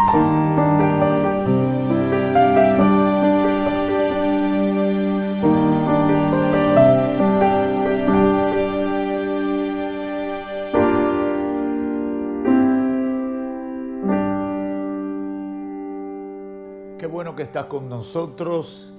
Qué bueno que estás con nosotros.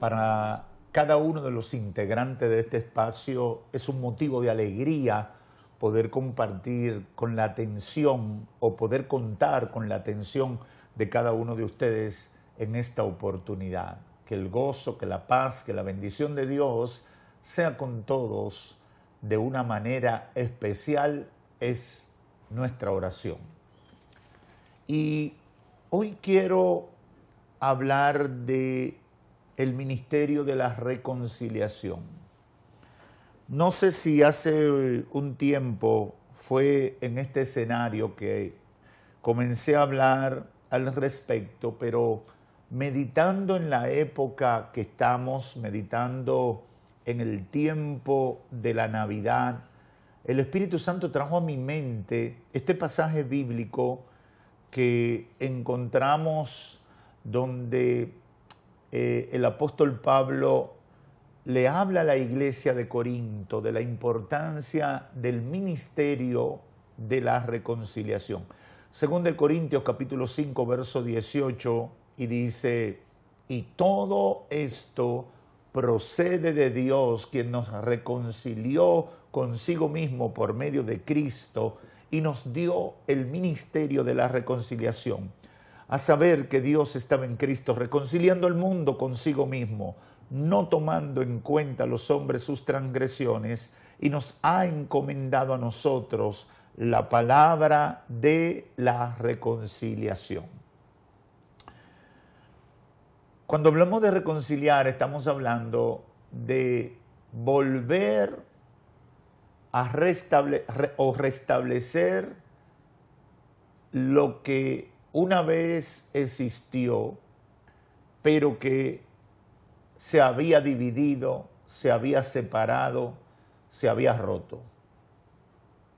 Para cada uno de los integrantes de este espacio es un motivo de alegría poder compartir con la atención o poder contar con la atención de cada uno de ustedes en esta oportunidad. Que el gozo, que la paz, que la bendición de Dios sea con todos de una manera especial es nuestra oración. Y hoy quiero hablar de el ministerio de la reconciliación. No sé si hace un tiempo fue en este escenario que comencé a hablar al respecto, pero meditando en la época que estamos, meditando en el tiempo de la Navidad, el Espíritu Santo trajo a mi mente este pasaje bíblico que encontramos donde el apóstol Pablo le habla a la iglesia de Corinto de la importancia del ministerio de la reconciliación. Según de Corintios capítulo 5, verso 18, y dice, y todo esto procede de Dios, quien nos reconcilió consigo mismo por medio de Cristo y nos dio el ministerio de la reconciliación. A saber que Dios estaba en Cristo reconciliando el mundo consigo mismo, no tomando en cuenta a los hombres sus transgresiones, y nos ha encomendado a nosotros la palabra de la reconciliación. Cuando hablamos de reconciliar, estamos hablando de volver a restablecer lo que una vez existió, pero que se había dividido, se había separado, se había roto.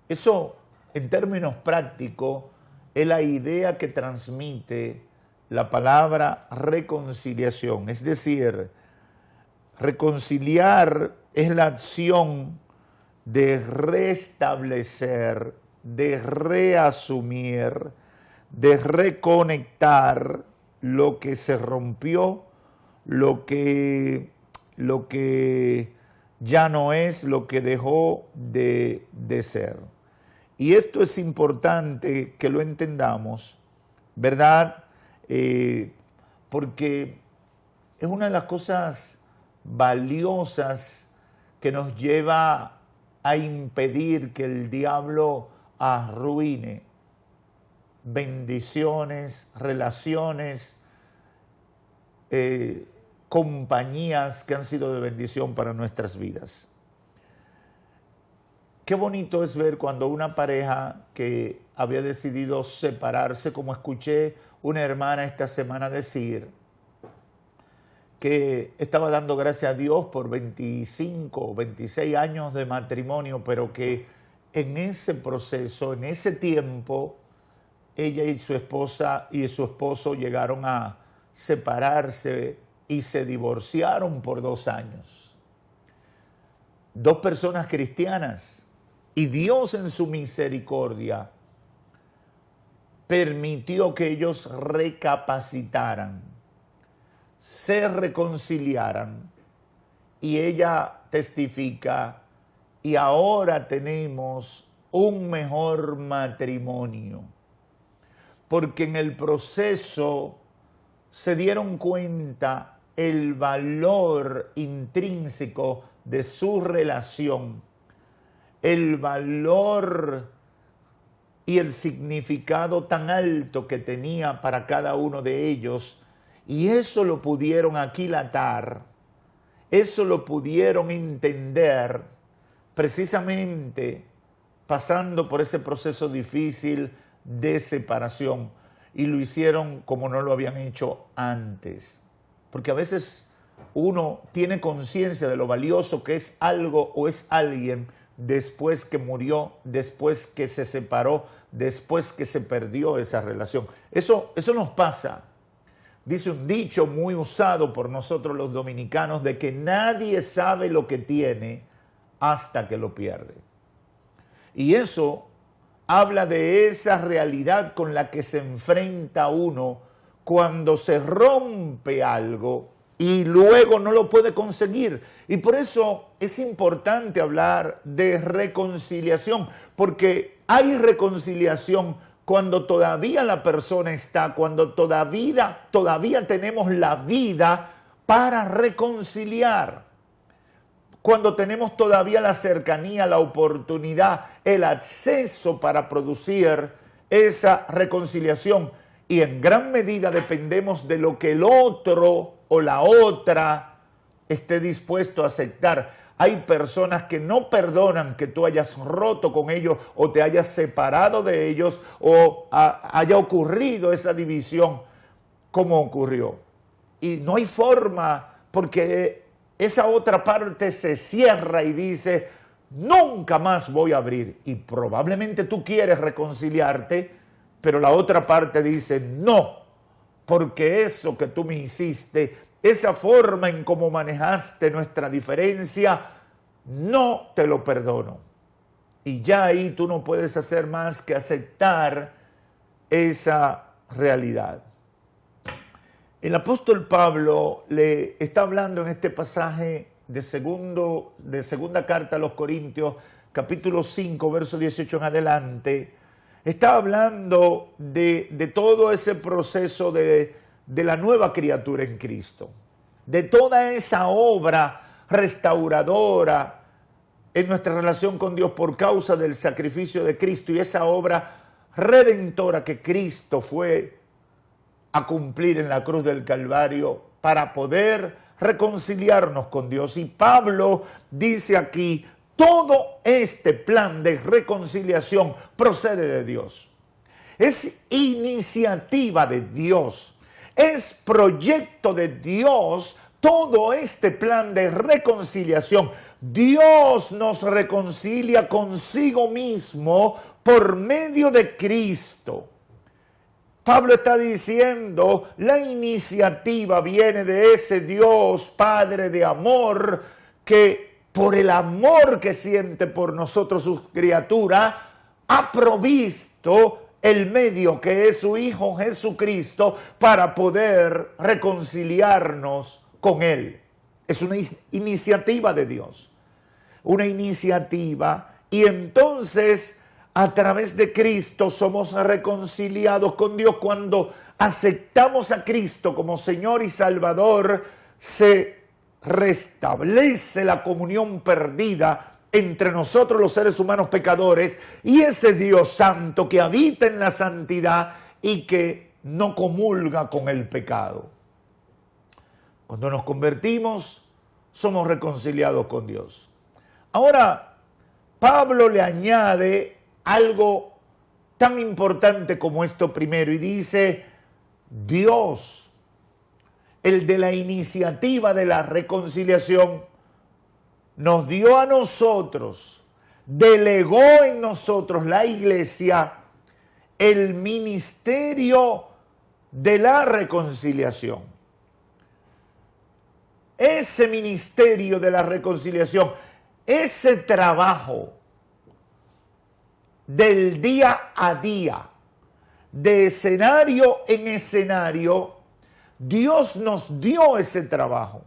Eso, en términos prácticos, es la idea que transmite la palabra reconciliación. Es decir, reconciliar es la acción de restablecer, de reasumir, de reconectar lo que se rompió, lo que ya no es, lo que dejó de ser. Y esto es importante que lo entendamos, ¿verdad? Porque es una de las cosas valiosas que nos lleva a impedir que el diablo arruine bendiciones, relaciones, compañías que han sido de bendición para nuestras vidas. Qué bonito es ver cuando una pareja que había decidido separarse, como escuché una hermana esta semana decir, que estaba dando gracias a Dios por 25 o 26 años de matrimonio, pero que en ese proceso, en ese tiempo, ella y su esposa y su esposo llegaron a separarse y se divorciaron por 2 años. 2 personas cristianas, y Dios en su misericordia permitió que ellos recapacitaran, se reconciliaran, y ella testifica, y ahora tenemos un mejor matrimonio. Porque en el proceso se dieron cuenta el valor intrínseco de su relación, el valor y el significado tan alto que tenía para cada uno de ellos, y eso lo pudieron aquilatar, eso lo pudieron entender precisamente pasando por ese proceso difícil de separación, y lo hicieron como no lo habían hecho antes. Porque a veces uno tiene conciencia de lo valioso que es algo o es alguien, después que murió, después que se separó, después que se perdió esa relación. Eso nos pasa. Dice un dicho muy usado por nosotros los dominicanos de que nadie sabe lo que tiene hasta que lo pierde. Y eso habla de esa realidad con la que se enfrenta uno cuando se rompe algo y luego no lo puede conseguir. Y por eso es importante hablar de reconciliación, porque hay reconciliación cuando todavía la persona está, cuando todavía tenemos la vida para reconciliar, cuando tenemos todavía la cercanía, la oportunidad, el acceso para producir esa reconciliación. Y en gran medida dependemos de lo que el otro o la otra esté dispuesto a aceptar. Hay personas que no perdonan que tú hayas roto con ellos o te hayas separado de ellos o haya ocurrido esa división como ocurrió. Y no hay forma, porque esa otra parte se cierra y dice, nunca más voy a abrir. Y probablemente tú quieres reconciliarte, pero la otra parte dice, no, porque eso que tú me hiciste, esa forma en cómo manejaste nuestra diferencia, no te lo perdono. Y ya ahí tú no puedes hacer más que aceptar esa realidad. El apóstol Pablo le está hablando en este pasaje de segunda carta a los Corintios, capítulo 5, verso 18 en adelante. Está hablando de todo ese proceso de la nueva criatura en Cristo, de toda esa obra restauradora en nuestra relación con Dios por causa del sacrificio de Cristo y esa obra redentora que Cristo fue a cumplir en la cruz del Calvario para poder reconciliarnos con Dios. Y Pablo dice aquí, todo este plan de reconciliación procede de Dios. Es iniciativa de Dios. Es proyecto de Dios todo este plan de reconciliación. Dios nos reconcilia consigo mismo por medio de Cristo. Pablo está diciendo, la iniciativa viene de ese Dios Padre de amor que por el amor que siente por nosotros su criatura, ha provisto el medio que es su Hijo Jesucristo para poder reconciliarnos con Él. Es una iniciativa de Dios, una iniciativa, y entonces a través de Cristo somos reconciliados con Dios. Cuando aceptamos a Cristo como Señor y Salvador, se restablece la comunión perdida entre nosotros los seres humanos pecadores y ese Dios santo que habita en la santidad y que no comulga con el pecado. Cuando nos convertimos, somos reconciliados con Dios. Ahora, Pablo le añade algo tan importante como esto primero y dice, Dios, el de la iniciativa de la reconciliación, nos dio a nosotros, delegó en nosotros, la iglesia, el ministerio de la reconciliación. Ese ministerio de la reconciliación, ese trabajo del día a día, de escenario en escenario, Dios nos dio ese trabajo,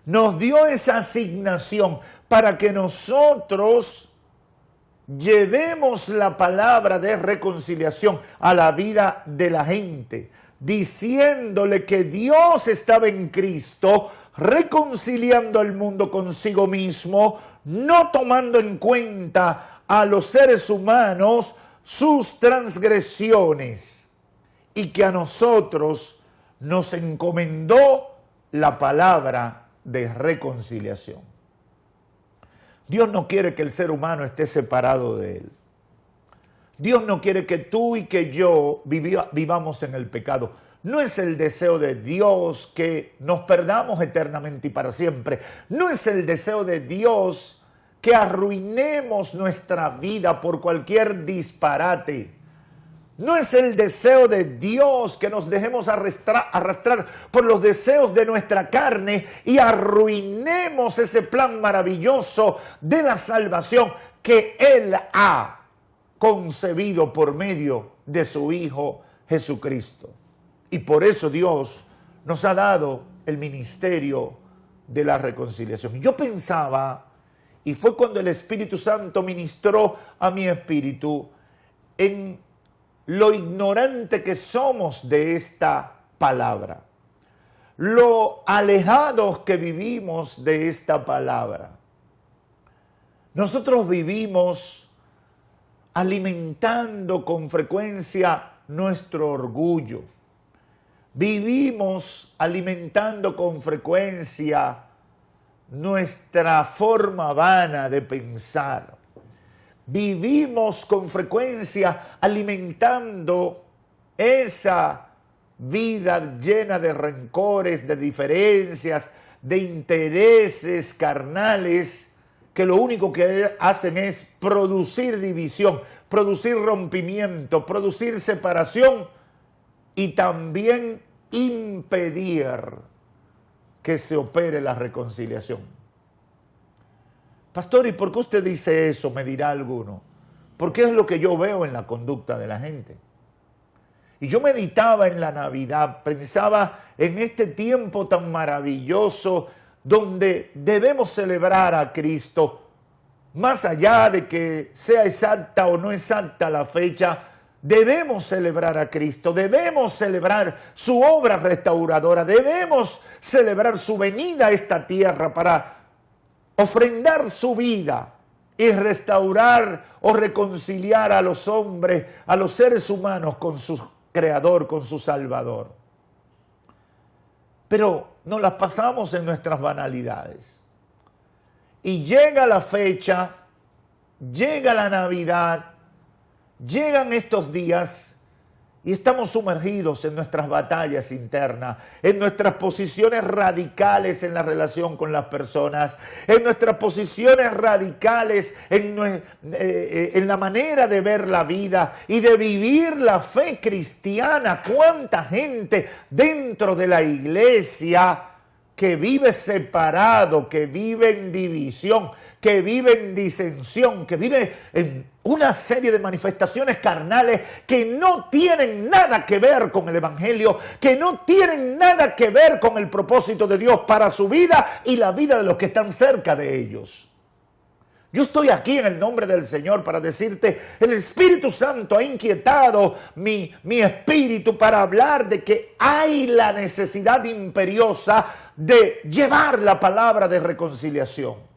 nos dio esa asignación para que nosotros llevemos la palabra de reconciliación a la vida de la gente, diciéndole que Dios estaba en Cristo, reconciliando al mundo consigo mismo, no tomando en cuenta a los seres humanos sus transgresiones, y que a nosotros nos encomendó la palabra de reconciliación. Dios no quiere que el ser humano esté separado de Él. Dios no quiere que tú y que yo vivamos en el pecado. No es el deseo de Dios que nos perdamos eternamente y para siempre. No es el deseo de Dios que arruinemos nuestra vida por cualquier disparate. No es el deseo de Dios que nos dejemos arrastrar por los deseos de nuestra carne y arruinemos ese plan maravilloso de la salvación que Él ha concebido por medio de su Hijo Jesucristo. Y por eso Dios nos ha dado el ministerio de la reconciliación. Yo pensaba, y fue cuando el Espíritu Santo ministró a mi espíritu, en lo ignorante que somos de esta palabra, lo alejados que vivimos de esta palabra. Nosotros vivimos alimentando con frecuencia nuestro orgullo. Vivimos alimentando con frecuencia nuestra forma vana de pensar. Vivimos con frecuencia alimentando esa vida llena de rencores, de diferencias, de intereses carnales, que lo único que hacen es producir división, producir rompimiento, producir separación y también impedir que se opere la reconciliación. Pastor, ¿y por qué usted dice eso? Me dirá alguno. Porque es lo que yo veo en la conducta de la gente. Y yo meditaba en la Navidad, pensaba en este tiempo tan maravilloso donde debemos celebrar a Cristo, más allá de que sea exacta o no exacta la fecha. Debemos celebrar a Cristo, debemos celebrar su obra restauradora, debemos celebrar su venida a esta tierra para ofrendar su vida y restaurar o reconciliar a los hombres, a los seres humanos con su Creador, con su Salvador. Pero nos las pasamos en nuestras banalidades. Y llega la fecha, llega la Navidad, llegan estos días y estamos sumergidos en nuestras batallas internas, en nuestras posiciones radicales en la relación con las personas, en nuestras posiciones radicales en la manera de ver la vida y de vivir la fe cristiana. ¿Cuánta gente dentro de la iglesia que vive separado, que vive en división, que vive en disensión, que vive en una serie de manifestaciones carnales que no tienen nada que ver con el Evangelio, que no tienen nada que ver con el propósito de Dios para su vida y la vida de los que están cerca de ellos? Yo estoy aquí en el nombre del Señor para decirte, el Espíritu Santo ha inquietado mi espíritu para hablar de que hay la necesidad imperiosa de llevar la palabra de reconciliación.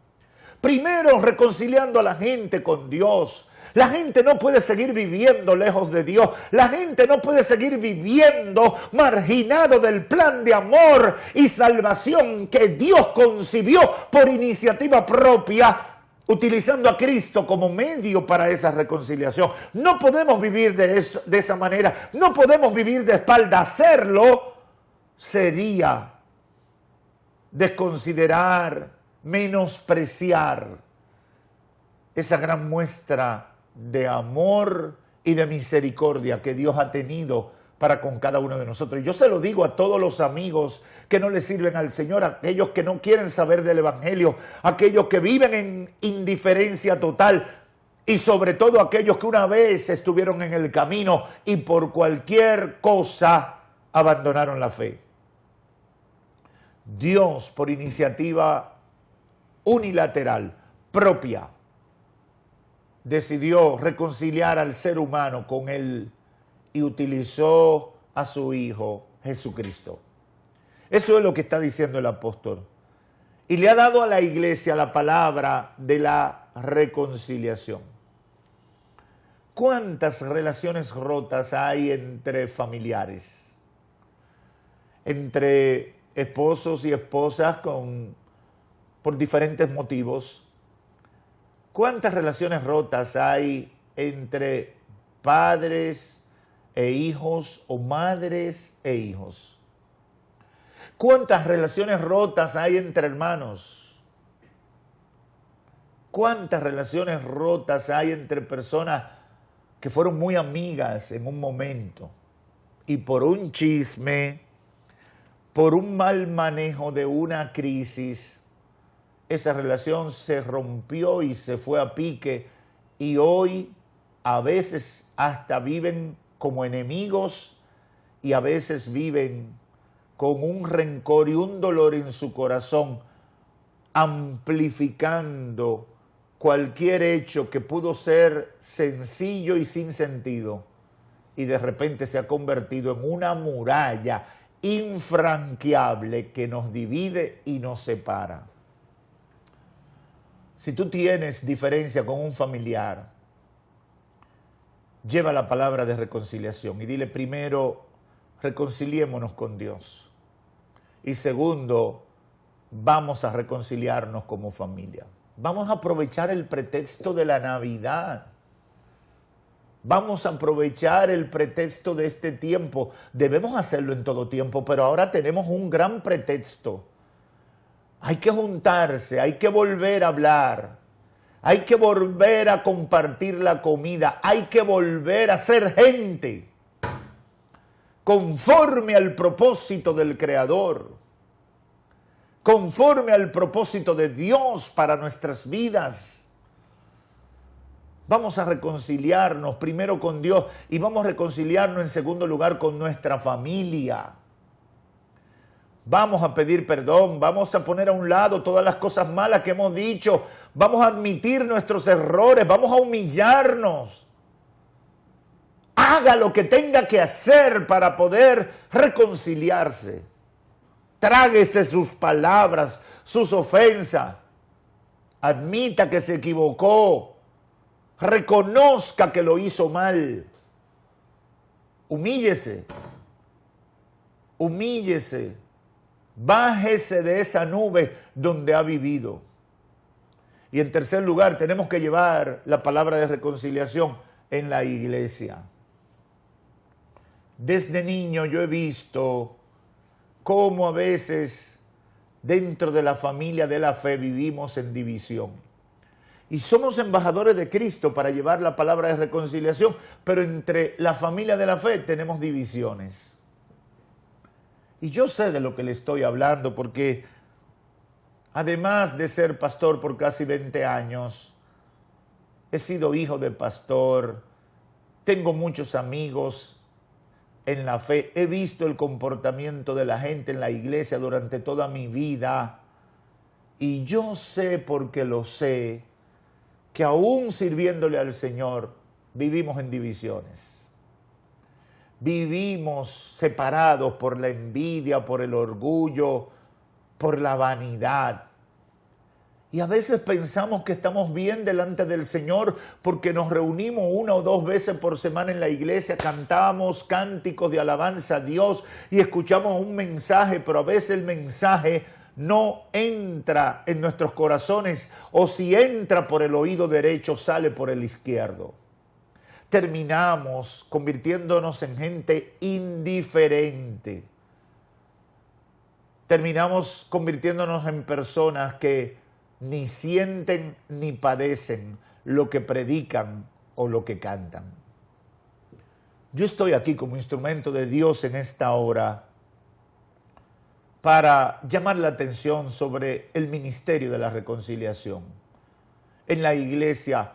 Primero, reconciliando a la gente con Dios. La gente no puede seguir viviendo lejos de Dios. La gente no puede seguir viviendo marginado del plan de amor y salvación que Dios concibió por iniciativa propia, utilizando a Cristo como medio para esa reconciliación. No podemos vivir de esa manera. No podemos vivir de espalda. Hacerlo sería desconsiderar, menospreciar esa gran muestra de amor y de misericordia que Dios ha tenido para con cada uno de nosotros. Y yo se lo digo a todos los amigos que no le sirven al Señor, aquellos que no quieren saber del Evangelio, aquellos que viven en indiferencia total y sobre todo aquellos que una vez estuvieron en el camino y por cualquier cosa abandonaron la fe. Dios, por iniciativa unilateral, propia, decidió reconciliar al ser humano con Él y utilizó a su Hijo Jesucristo. Eso es lo que está diciendo el apóstol. Y le ha dado a la iglesia la palabra de la reconciliación. ¿Cuántas relaciones rotas hay entre familiares? Entre esposos y esposas por diferentes motivos. ¿Cuántas relaciones rotas hay entre padres e hijos o madres e hijos? ¿Cuántas relaciones rotas hay entre hermanos? ¿Cuántas relaciones rotas hay entre personas que fueron muy amigas en un momento y por un chisme, por un mal manejo de una crisis, esa relación se rompió y se fue a pique y hoy a veces hasta viven como enemigos y a veces viven con un rencor y un dolor en su corazón, amplificando cualquier hecho que pudo ser sencillo y sin sentido y de repente se ha convertido en una muralla infranqueable que nos divide y nos separa. Si tú tienes diferencia con un familiar, lleva la palabra de reconciliación y dile primero, reconciliémonos con Dios. Y segundo, vamos a reconciliarnos como familia. Vamos a aprovechar el pretexto de la Navidad. Vamos a aprovechar el pretexto de este tiempo. Debemos hacerlo en todo tiempo, pero ahora tenemos un gran pretexto. Hay que juntarse, hay que volver a hablar, hay que volver a compartir la comida, hay que volver a ser gente conforme al propósito del Creador, conforme al propósito de Dios para nuestras vidas. Vamos a reconciliarnos primero con Dios y vamos a reconciliarnos en segundo lugar con nuestra familia. Vamos a pedir perdón, vamos a poner a un lado todas las cosas malas que hemos dicho, vamos a admitir nuestros errores, vamos a humillarnos. Haga lo que tenga que hacer para poder reconciliarse. Tráguese sus palabras, sus ofensas. Admita que se equivocó. Reconozca que lo hizo mal. Humíllese. Humíllese. Bájese de esa nube donde ha vivido. Y en tercer lugar, tenemos que llevar la palabra de reconciliación en la iglesia. Desde niño yo he visto cómo a veces dentro de la familia de la fe vivimos en división. Y somos embajadores de Cristo para llevar la palabra de reconciliación, pero entre la familia de la fe tenemos divisiones. Y yo sé de lo que le estoy hablando porque además de ser pastor por casi 20 años, he sido hijo de pastor, tengo muchos amigos en la fe, he visto el comportamiento de la gente en la iglesia durante toda mi vida y yo sé porque lo sé que aún sirviéndole al Señor vivimos en divisiones. Vivimos separados por la envidia, por el orgullo, por la vanidad. Y a veces pensamos que estamos bien delante del Señor porque nos reunimos 1 o 2 veces por semana en la iglesia, cantamos cánticos de alabanza a Dios y escuchamos un mensaje, pero a veces el mensaje no entra en nuestros corazones o si entra por el oído derecho, sale por el izquierdo. Terminamos convirtiéndonos en gente indiferente. Terminamos convirtiéndonos en personas que ni sienten ni padecen lo que predican o lo que cantan. Yo estoy aquí como instrumento de Dios en esta hora para llamar la atención sobre el ministerio de la reconciliación. En la iglesia,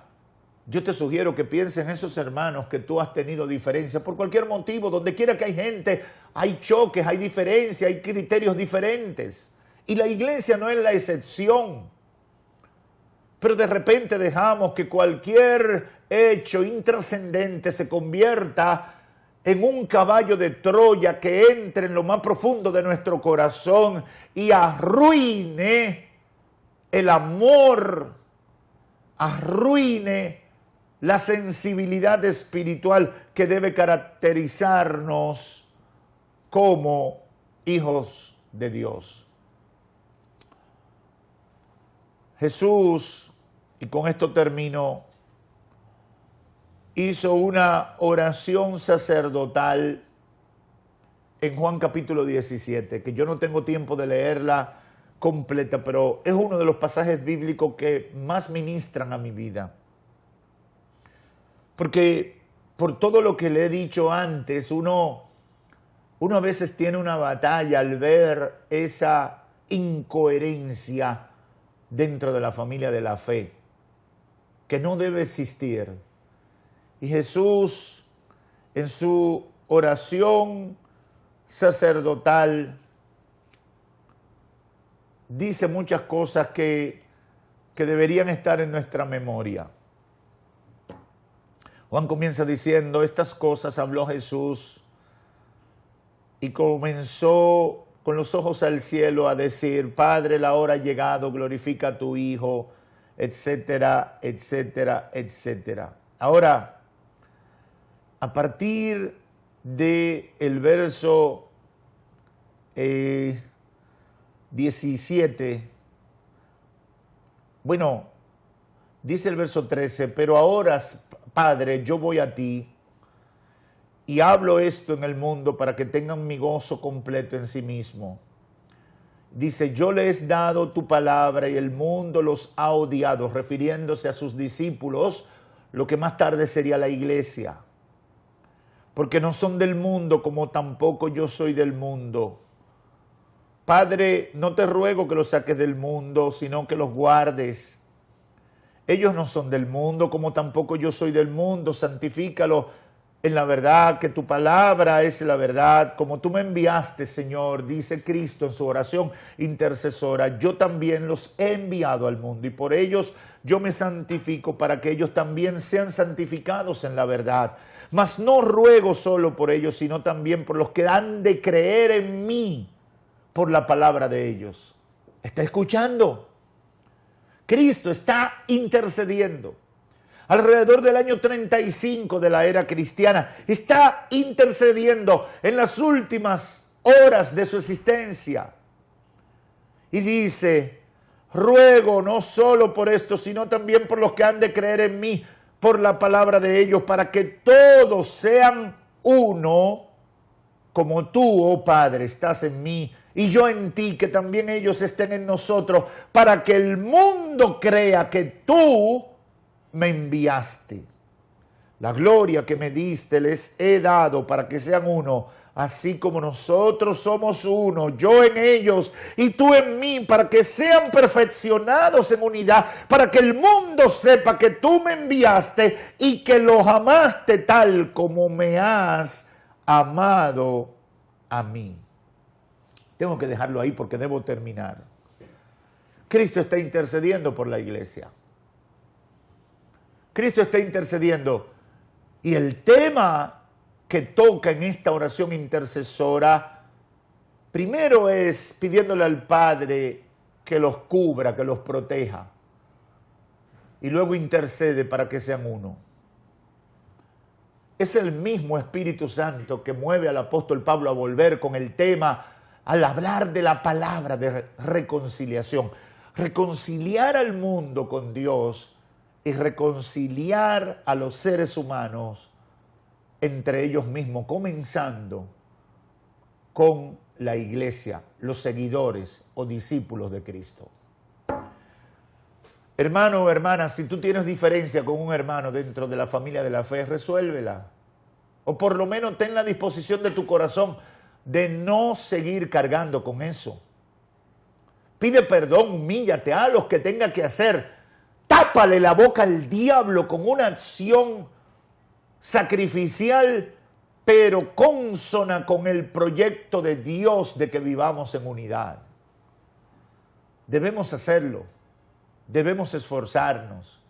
yo te sugiero que pienses en esos hermanos que tú has tenido diferencias por cualquier motivo, donde quiera que hay gente, hay choques, hay diferencias, hay criterios diferentes. Y la iglesia no es la excepción. Pero de repente dejamos que cualquier hecho intrascendente se convierta en un caballo de Troya que entre en lo más profundo de nuestro corazón y arruine el amor, arruine la sensibilidad espiritual que debe caracterizarnos como hijos de Dios. Jesús, y con esto termino, hizo una oración sacerdotal en Juan capítulo 17, que yo no tengo tiempo de leerla completa, pero es uno de los pasajes bíblicos que más ministran a mi vida. Porque por todo lo que le he dicho antes, uno a veces tiene una batalla al ver esa incoherencia dentro de la familia de la fe, que no debe existir. Y Jesús, en su oración sacerdotal, dice muchas cosas que deberían estar en nuestra memoria. Juan comienza diciendo, estas cosas habló Jesús y comenzó con los ojos al cielo a decir, Padre, la hora ha llegado, glorifica a tu Hijo, etcétera, etcétera, etcétera. Ahora, a partir del verso 17, bueno, dice el verso 13, pero ahora, Padre, yo voy a ti y hablo esto en el mundo para que tengan mi gozo completo en sí mismo. Dice, yo les he dado tu palabra y el mundo los ha odiado, refiriéndose a sus discípulos, lo que más tarde sería la iglesia. Porque no son del mundo como tampoco yo soy del mundo. Padre, no te ruego que los saques del mundo, sino que los guardes. Ellos no son del mundo como tampoco yo soy del mundo, santifícalos en la verdad, que tu palabra es la verdad. Como tú me enviaste, Señor, dice Cristo en su oración intercesora, yo también los he enviado al mundo y por ellos yo me santifico para que ellos también sean santificados en la verdad. Mas no ruego solo por ellos, sino también por los que han de creer en mí por la palabra de ellos. ¿Está escuchando? Cristo está intercediendo. Alrededor del año 35 de la era cristiana, está intercediendo en las últimas horas de su existencia. Y dice, ruego no solo por esto, sino también por los que han de creer en mí, por la palabra de ellos, para que todos sean uno, como tú, oh Padre, estás en mí, y yo en ti, que también ellos estén en nosotros, para que el mundo crea que tú me enviaste. La gloria que me diste les he dado para que sean uno, así como nosotros somos uno, yo en ellos y tú en mí, para que sean perfeccionados en unidad, para que el mundo sepa que tú me enviaste y que los amaste tal como me has amado a mí. Tengo que dejarlo ahí porque debo terminar. Cristo está intercediendo por la iglesia. Cristo está intercediendo. Y el tema que toca en esta oración intercesora, primero es pidiéndole al Padre que los cubra, que los proteja. Y luego intercede para que sean uno. Es el mismo Espíritu Santo que mueve al apóstol Pablo a volver con el tema al hablar de la palabra de reconciliación. Reconciliar al mundo con Dios y reconciliar a los seres humanos entre ellos mismos, comenzando con la iglesia, los seguidores o discípulos de Cristo. Hermano o hermana, si tú tienes diferencia con un hermano dentro de la familia de la fe, resuélvela. O por lo menos ten la disposición de tu corazón de no seguir cargando con eso. Pide perdón, humíllate, haz lo que tenga que hacer. Tápale la boca al diablo con una acción sacrificial, pero consona con el proyecto de Dios de que vivamos en unidad. Debemos hacerlo, debemos esforzarnos,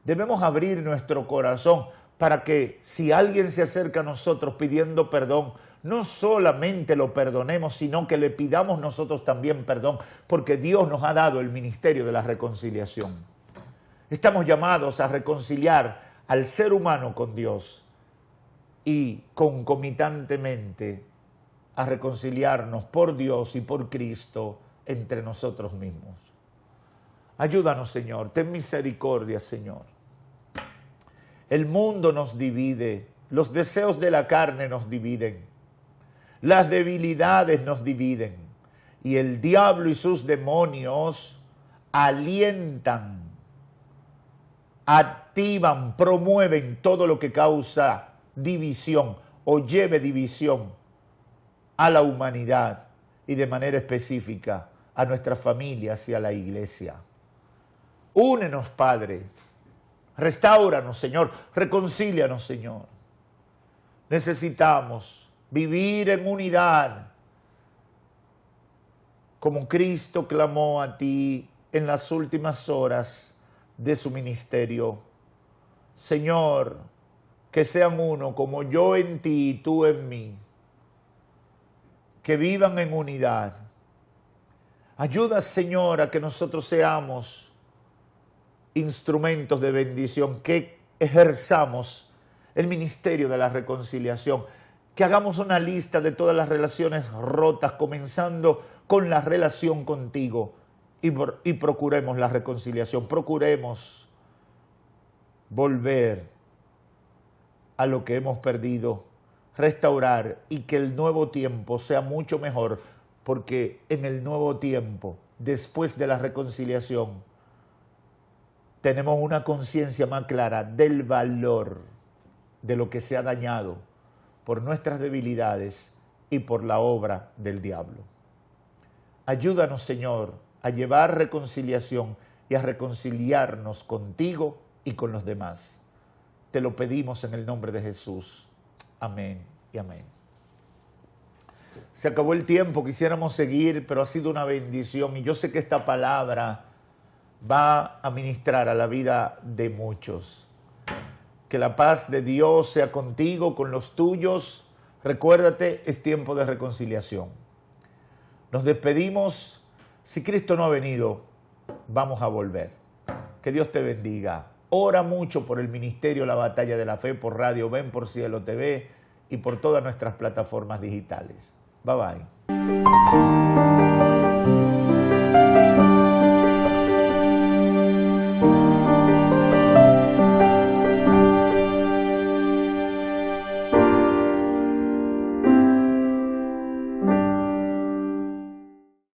debemos abrir nuestro corazón para que si alguien se acerca a nosotros pidiendo perdón, no solamente lo perdonemos, sino que le pidamos nosotros también perdón, porque Dios nos ha dado el ministerio de la reconciliación. Estamos llamados a reconciliar al ser humano con Dios y concomitantemente a reconciliarnos por Dios y por Cristo entre nosotros mismos. Ayúdanos, Señor, ten misericordia, Señor. El mundo nos divide, los deseos de la carne nos dividen, las debilidades nos dividen. Y el diablo y sus demonios alientan, activan, promueven todo lo que causa división o lleve división a la humanidad y de manera específica a nuestras familias y a la iglesia. Únenos, Padre. Restáuranos, Señor. Reconcílianos, Señor. Necesitamos vivir en unidad, como Cristo clamó a ti en las últimas horas de su ministerio. Señor, que sean uno como yo en ti y tú en mí. Que vivan en unidad. Ayuda, Señor, a que nosotros seamos instrumentos de bendición, que ejerzamos el ministerio de la reconciliación, que hagamos una lista de todas las relaciones rotas, comenzando con la relación contigo, y procuremos la reconciliación, procuremos volver a lo que hemos perdido, restaurar, y que el nuevo tiempo sea mucho mejor, porque en el nuevo tiempo, después de la reconciliación, tenemos una conciencia más clara del valor de lo que se ha dañado por nuestras debilidades y por la obra del diablo. Ayúdanos, Señor, a llevar reconciliación y a reconciliarnos contigo y con los demás. Te lo pedimos en el nombre de Jesús. Amén y amén. Se acabó el tiempo, quisiéramos seguir, pero ha sido una bendición y yo sé que esta palabra va a ministrar a la vida de muchos. Que la paz de Dios sea contigo, con los tuyos. Recuérdate, es tiempo de reconciliación. Nos despedimos. Si Cristo no ha venido, vamos a volver. Que Dios te bendiga. Ora mucho por el ministerio La Batalla de la Fe, por Radio Ven, por Cielo TV y por todas nuestras plataformas digitales. Bye bye.